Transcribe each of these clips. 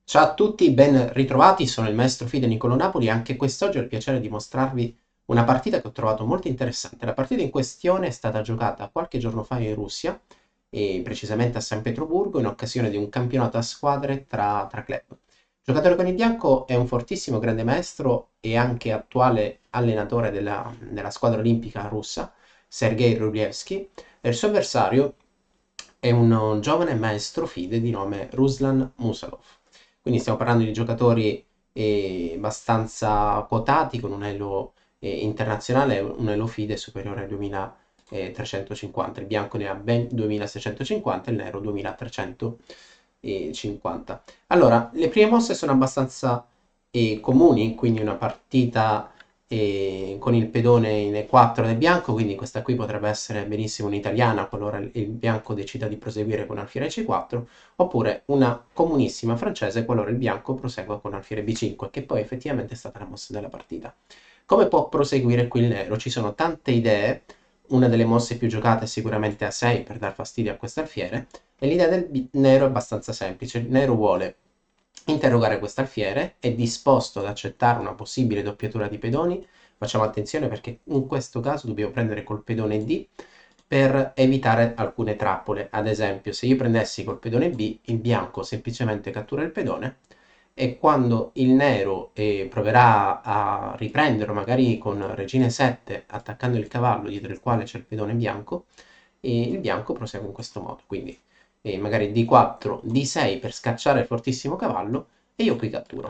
Ciao a tutti, ben ritrovati, sono il maestro Fide Niccolò Napoli e anche quest'oggi ho il piacere di mostrarvi una partita che ho trovato molto interessante. La partita in questione è stata giocata qualche giorno fa in Russia, e precisamente a San Pietroburgo, in occasione di un campionato a squadre tra club. Il giocatore con il bianco è un fortissimo grande maestro e anche attuale allenatore della squadra olimpica russa, Sergei Rublievski, e il suo avversario è un giovane maestro Fide di nome Ruslan Musalov. Quindi stiamo parlando di giocatori abbastanza quotati con un elo internazionale, un elo FIDE superiore ai 2350. Il bianco ne ha ben 2650 e il nero 2350. Allora, le prime mosse sono abbastanza comuni, quindi una partita con il pedone in E4 del bianco, quindi questa qui potrebbe essere benissimo un'italiana qualora il bianco decida di proseguire con alfiere C4, oppure una comunissima francese qualora il bianco prosegua con alfiere B5, che poi effettivamente è stata la mossa della partita. Come può proseguire qui il nero? Ci sono tante idee, una delle mosse più giocate è sicuramente A6 per dar fastidio a questo alfiere, e l'idea del nero è abbastanza semplice. Il nero vuole interrogare questo alfiere, è disposto ad accettare una possibile doppiatura di pedoni. Facciamo attenzione perché in questo caso dobbiamo prendere col pedone D per evitare alcune trappole. Ad esempio, se io prendessi col pedone B, il bianco semplicemente cattura il pedone e quando il nero proverà a riprenderlo, magari con regina 7, attaccando il cavallo dietro il quale c'è il pedone bianco, il bianco prosegue in questo modo. Quindi magari D4, D6 per scacciare il fortissimo cavallo e io qui catturo.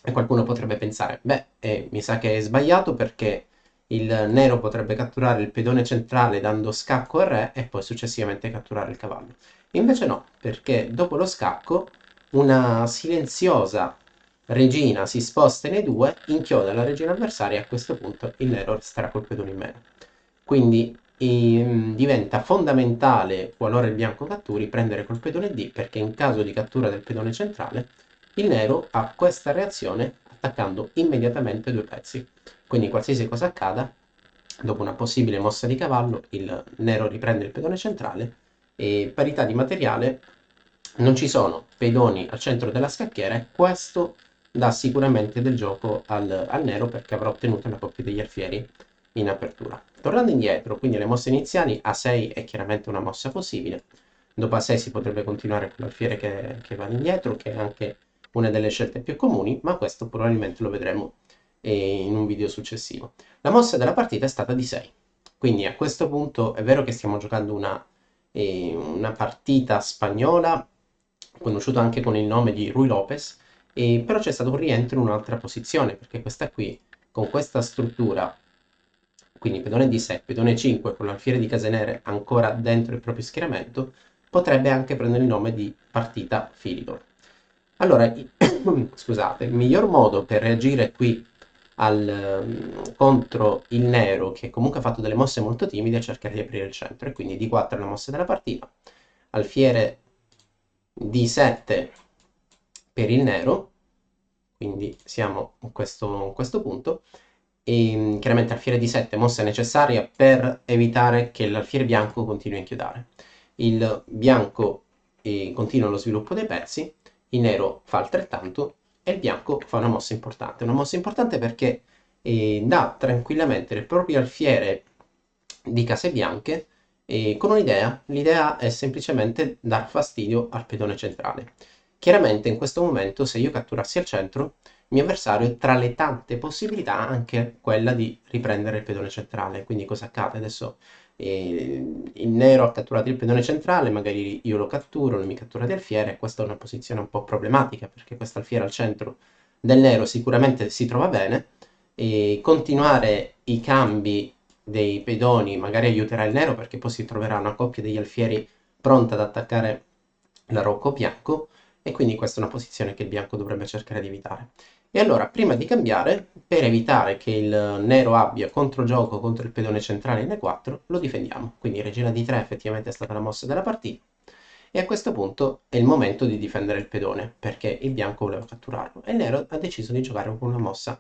E qualcuno potrebbe pensare, beh, mi sa che è sbagliato perché il nero potrebbe catturare il pedone centrale dando scacco al re e poi successivamente catturare il cavallo. Invece no, perché dopo lo scacco una silenziosa regina si sposta in E2, inchioda la regina avversaria e a questo punto il nero resterà col pedone in meno. Quindi diventa fondamentale, qualora il bianco catturi, prendere col pedone D perché in caso di cattura del pedone centrale il nero ha questa reazione attaccando immediatamente due pezzi. Quindi qualsiasi cosa accada, dopo una possibile mossa di cavallo, il nero riprende il pedone centrale e parità di materiale, non ci sono pedoni al centro della scacchiera e questo dà sicuramente del gioco al nero perché avrà ottenuto la coppia degli alfieri in apertura. Tornando indietro, quindi le mosse iniziali, A6 è chiaramente una mossa possibile. Dopo A6 si potrebbe continuare con l'alfiere che va indietro, che è anche una delle scelte più comuni, ma questo probabilmente lo vedremo in un video successivo. La mossa della partita è stata di 6, quindi a questo punto è vero che stiamo giocando una partita spagnola, conosciuta anche con il nome di Rui Lopez, però c'è stato un rientro in un'altra posizione, perché questa qui, con questa struttura, quindi pedone D6, pedone 5 con l'alfiere di case nere ancora dentro il proprio schieramento, potrebbe anche prendere il nome di partita Philidor. Allora, scusate, il miglior modo per reagire qui contro il nero, che comunque ha fatto delle mosse molto timide, è cercare di aprire il centro. E quindi D4 è la mossa della partita, alfiere D7 per il nero, quindi siamo in questo punto, e chiaramente alfiere D7 mossa necessaria per evitare che l'alfiere bianco continui a inchiodare. Il bianco continua lo sviluppo dei pezzi, il nero fa altrettanto e il bianco fa una mossa importante perché dà tranquillamente le proprie alfiere di case bianche con un'idea. L'idea è semplicemente dar fastidio al pedone centrale. Chiaramente in questo momento se io catturassi al centro, il mio avversario tra le tante possibilità ha anche quella di riprendere il pedone centrale. Quindi cosa accade? Adesso il nero ha catturato il pedone centrale, magari io lo catturo, non mi cattura di alfiere, questa è una posizione un po' problematica perché questo alfiere al centro del nero sicuramente si trova bene e continuare i cambi dei pedoni magari aiuterà il nero perché poi si troverà una coppia degli alfieri pronta ad attaccare la rocco bianco e quindi questa è una posizione che il bianco dovrebbe cercare di evitare. E allora, prima di cambiare, per evitare che il nero abbia controgioco contro il pedone centrale in E4, lo difendiamo. Quindi regina D3 effettivamente è stata la mossa della partita. E a questo punto è il momento di difendere il pedone, perché il bianco voleva catturarlo. E il nero ha deciso di giocare con una mossa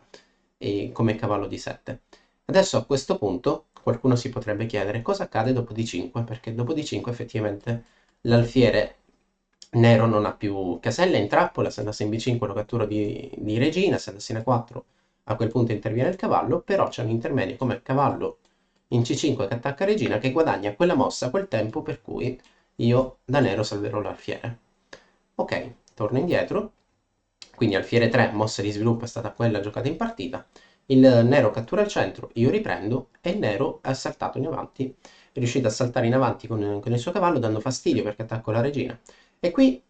come cavallo D7. Adesso a questo punto qualcuno si potrebbe chiedere cosa accade dopo D5, perché dopo D5 effettivamente l'alfiere Nero non ha più casella in trappola, se andasse in B5 lo catturo di regina, se andasse in A4 a quel punto interviene il cavallo, però c'è un intermedio come il cavallo in C5 che attacca regina che guadagna quella mossa, quel tempo per cui io da nero salverò l'alfiere. Ok, torno indietro, quindi alfiere 3, mossa di sviluppo è stata quella giocata in partita, il nero cattura il centro, io riprendo e il nero è saltato in avanti, è riuscito a saltare in avanti con il suo cavallo dando fastidio perché attacco la regina. E qui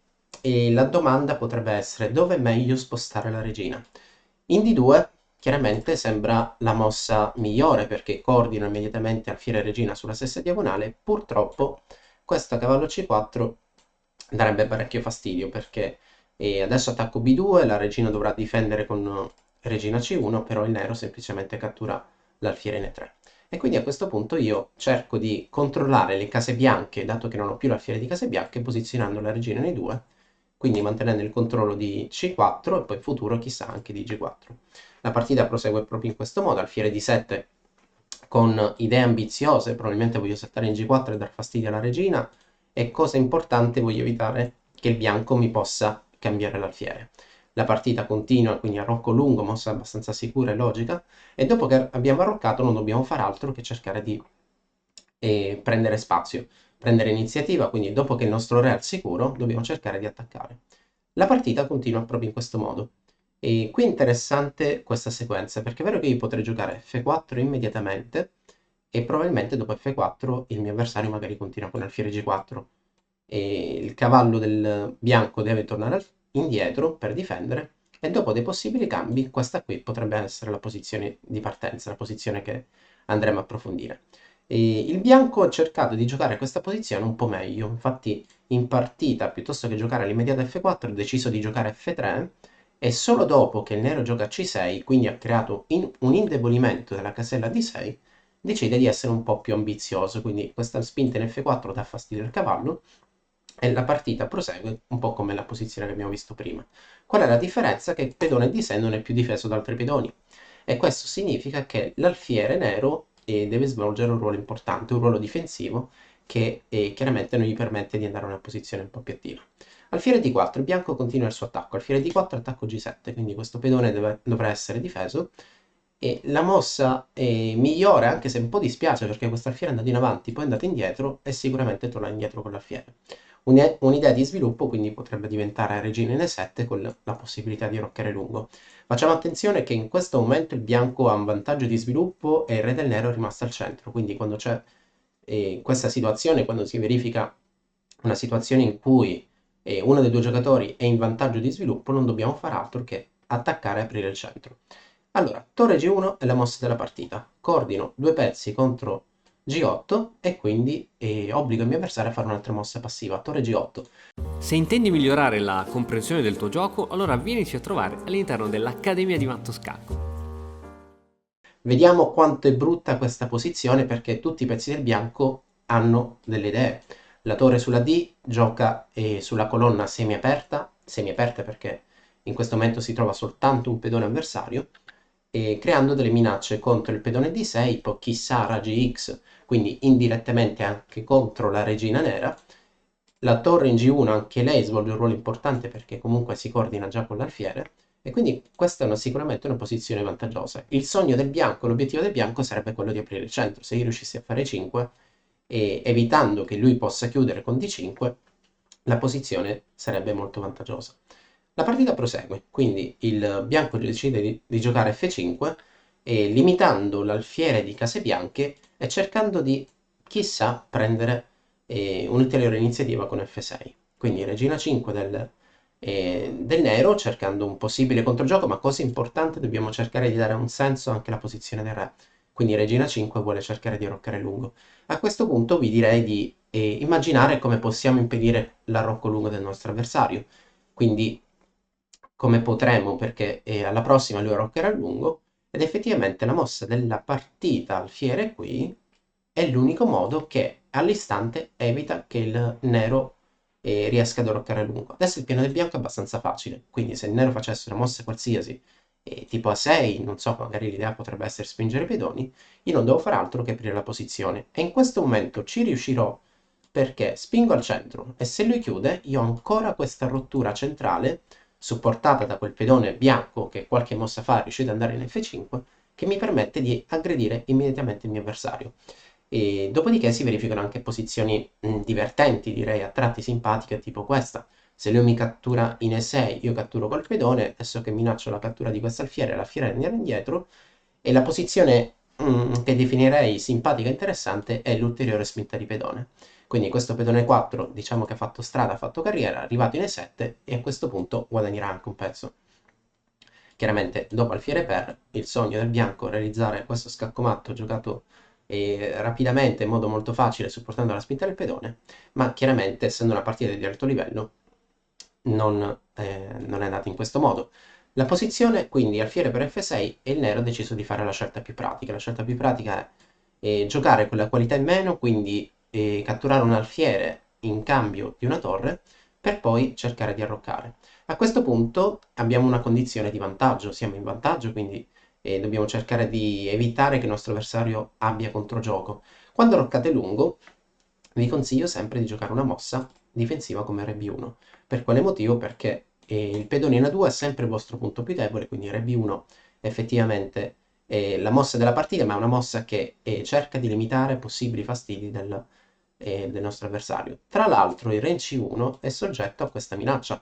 la domanda potrebbe essere dove è meglio spostare la regina? In D2 chiaramente sembra la mossa migliore perché coordina immediatamente alfiere e regina sulla stessa diagonale, purtroppo questa cavallo C4 darebbe parecchio fastidio perché adesso attacco B2, la regina dovrà difendere con regina C1, però il nero semplicemente cattura l'alfiere in E3. E quindi a questo punto io cerco di controllare le case bianche, dato che non ho più l'alfiere di case bianche, posizionando la regina in E2, quindi mantenendo il controllo di C4 e poi in futuro chissà anche di G4. La partita prosegue proprio in questo modo, alfiere di 7 con idee ambiziose, probabilmente voglio saltare in G4 e dar fastidio alla regina, e cosa importante, voglio evitare che il bianco mi possa cambiare l'alfiere. La partita continua, quindi arrocco lungo, mossa abbastanza sicura e logica, e dopo che abbiamo arroccato non dobbiamo fare altro che cercare di prendere spazio, prendere iniziativa, quindi dopo che il nostro re è al sicuro dobbiamo cercare di attaccare. La partita continua proprio in questo modo. E qui è interessante questa sequenza, perché è vero che io potrei giocare F4 immediatamente e probabilmente dopo F4 il mio avversario magari continua con alfiere G4 e il cavallo del bianco deve tornare indietro per difendere e dopo dei possibili cambi questa qui potrebbe essere la posizione di partenza, la posizione che andremo a approfondire. E il bianco ha cercato di giocare questa posizione un po' meglio, infatti in partita piuttosto che giocare all'immediata F4 ha deciso di giocare F3 e solo dopo che il nero gioca C6, quindi ha creato un indebolimento della casella D6, decide di essere un po' più ambizioso, quindi questa spinta in F4 dà fastidio al cavallo e la partita prosegue un po' come la posizione che abbiamo visto prima. Qual è la differenza? Che il pedone D6 non è più difeso da altri pedoni e questo significa che l'alfiere nero deve svolgere un ruolo importante, un ruolo difensivo che chiaramente non gli permette di andare a una posizione un po' più attiva. Alfiere D4, il bianco continua il suo attacco, alfiere D4, attacco G7, quindi questo pedone dovrà essere difeso e la mossa migliore, anche se un po' dispiace perché questo alfiere è andato in avanti, poi è andato indietro e sicuramente torna indietro con l'alfiere. Un'idea di sviluppo quindi potrebbe diventare regina in E7 con la possibilità di roccare lungo. Facciamo attenzione che in questo momento il bianco ha un vantaggio di sviluppo e il re del nero è rimasto al centro, quindi quando c'è questa situazione, quando si verifica una situazione in cui uno dei due giocatori è in vantaggio di sviluppo, non dobbiamo fare altro che attaccare e aprire il centro. Allora, torre G1 è la mossa della partita. Coordino due pezzi contro G8 e quindi obbligo il mio avversario a fare un'altra mossa passiva, torre G8. Se intendi migliorare la comprensione del tuo gioco, allora vienici a trovare all'interno dell'Accademia di Matto Scacco. Vediamo quanto è brutta questa posizione perché tutti i pezzi del bianco hanno delle idee. La torre sulla D gioca sulla colonna semiaperta perché in questo momento si trova soltanto un pedone avversario, creando delle minacce contro il pedone D6, poi chissà raggi X, quindi indirettamente anche contro la regina nera. La torre in G1 anche lei svolge un ruolo importante perché comunque si coordina già con l'alfiere e quindi questa è sicuramente una posizione vantaggiosa. Il sogno del bianco, l'obiettivo del bianco sarebbe quello di aprire il centro. Se io riuscissi a fare 5 e evitando che lui possa chiudere con D5, la posizione sarebbe molto vantaggiosa. La partita prosegue, quindi il bianco decide di giocare F5 e limitando l'alfiere di case bianche e cercando di, chissà, prendere un'ulteriore iniziativa con F6. Quindi regina 5 del nero cercando un possibile controgioco, ma cosa importante dobbiamo cercare di dare un senso anche alla posizione del re. Quindi regina 5 vuole cercare di arroccare lungo. A questo punto vi direi di immaginare come possiamo impedire l'arrocco lungo del nostro avversario. Quindi come potremo, perché alla prossima lui arroccherà lungo, ed effettivamente la mossa della partita alfiere qui è l'unico modo che all'istante evita che il nero riesca ad arroccare a lungo. Adesso il piano del bianco è abbastanza facile, quindi se il nero facesse una mossa qualsiasi, tipo A6, non so, magari l'idea potrebbe essere spingere i pedoni, io non devo fare altro che aprire la posizione. E in questo momento ci riuscirò perché spingo al centro e se lui chiude io ho ancora questa rottura centrale supportata da quel pedone bianco che qualche mossa fa è riuscito ad andare in F5 che mi permette di aggredire immediatamente il mio avversario. E dopodiché si verificano anche posizioni divertenti, direi a tratti simpatiche, tipo questa. Se lui mi cattura in E6, io catturo col pedone, adesso che minaccio la cattura di questo alfiere, l'alfiere andiamo indietro, e la posizione che definirei simpatica e interessante è l'ulteriore spinta di pedone. Quindi questo pedone 4 diciamo che ha fatto strada, ha fatto carriera, è arrivato in E7 e a questo punto guadagnerà anche un pezzo. Chiaramente dopo alfiere per, il sogno del bianco è realizzare questo scaccomatto giocato rapidamente in modo molto facile supportando la spinta del pedone, ma chiaramente essendo una partita di alto livello non è andata in questo modo. La posizione quindi alfiere per F6 e il nero ha deciso di fare la scelta più pratica. La scelta più pratica è giocare con la qualità in meno, quindi catturare un alfiere in cambio di una torre per poi cercare di arroccare. A questo punto abbiamo una condizione di vantaggio, siamo in vantaggio, quindi dobbiamo cercare di evitare che il nostro avversario abbia controgioco. Quando arroccate lungo, vi consiglio sempre di giocare una mossa difensiva come RB1. Per quale motivo? Perché il pedone in A2 è sempre il vostro punto più debole, quindi RB1 effettivamente è la mossa della partita, ma è una mossa che cerca di limitare possibili fastidi del nostro avversario. Tra l'altro il Re in C1 è soggetto a questa minaccia,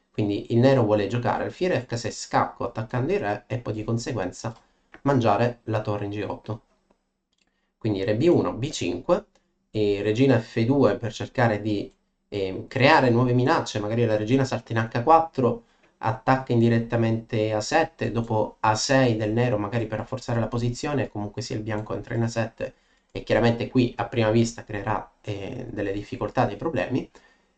quindi il nero vuole giocare alfiere F6 scacco attaccando il re e poi di conseguenza mangiare la torre in G8. Quindi Re B1, B5 e regina F2 per cercare di creare nuove minacce, magari la regina salta in H4, attacca indirettamente A7, dopo A6 del nero magari per rafforzare la posizione, comunque sia il bianco entra in A7 e chiaramente qui a prima vista creerà delle difficoltà, dei problemi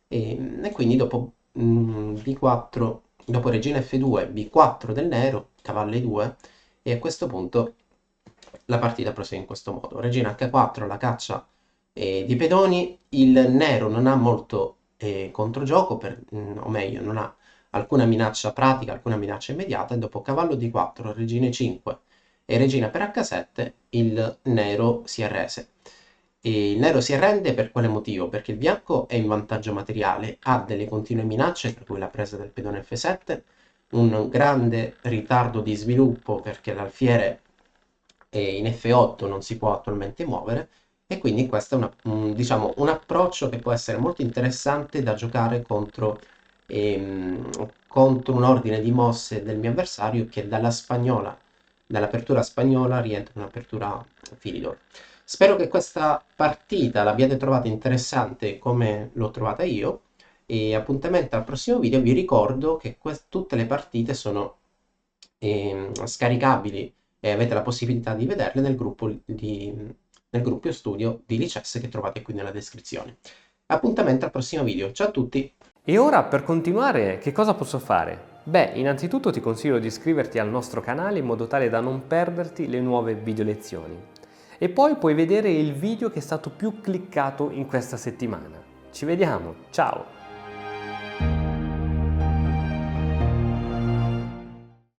e quindi dopo B4, dopo regina F2, B4 del nero, cavallo E2 e a questo punto la partita prosegue in questo modo. Regina H4, la caccia di pedoni, il nero non ha molto controgioco, o meglio, non ha alcuna minaccia pratica, alcuna minaccia immediata, e dopo cavallo D4, regina E5 e regina per H7, il nero si arrese. E il nero si arrende per quale motivo? Perché il bianco è in vantaggio materiale, ha delle continue minacce, tra cui la presa del pedone F7, un grande ritardo di sviluppo perché l'alfiere in F8 non si può attualmente muovere e quindi questo è diciamo, un approccio che può essere molto interessante da giocare contro un ordine di mosse del mio avversario che dall'apertura spagnola rientra in un'apertura Philidor. Spero che questa partita l'abbiate trovata interessante come l'ho trovata io e appuntamento al prossimo video. Vi ricordo che tutte le partite sono scaricabili e avete la possibilità di vederle nel gruppo studio di Lices che trovate qui nella descrizione. Appuntamento al prossimo video, ciao a tutti! E ora per continuare che cosa posso fare? Beh, innanzitutto ti consiglio di iscriverti al nostro canale in modo tale da non perderti le nuove video lezioni. E poi puoi vedere il video che è stato più cliccato in questa settimana. Ci vediamo, ciao!